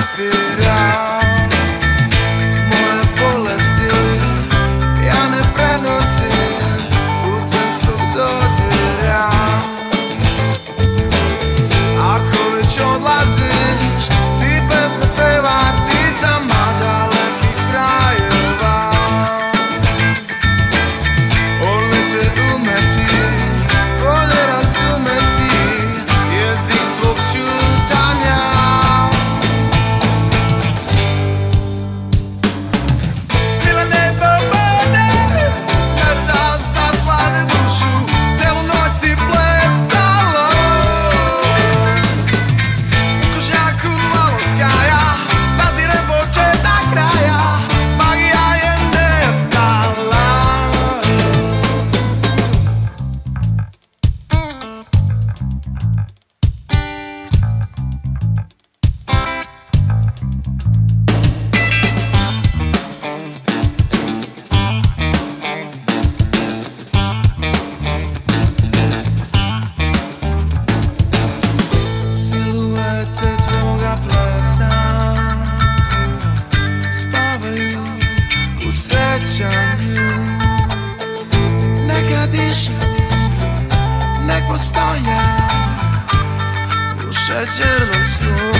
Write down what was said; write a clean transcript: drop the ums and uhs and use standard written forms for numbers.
dotira. Moje bolesti ja ne prenosim putem svog dotira. Ako već odlaziš, ti pesme pevaj pticama dalekih krajeva. On neće umeti bolje razumeti jezik tvog ćutanja. Svile nebo vode, smrda zaslade dušu, celu noć si plesalo. U kožnjaku Malockaja, bazirem početak kraja, magija je nestala. Siluete tvoga plesa spavaju u sećanju. Neka dišu, nek postoje u šećernom snu.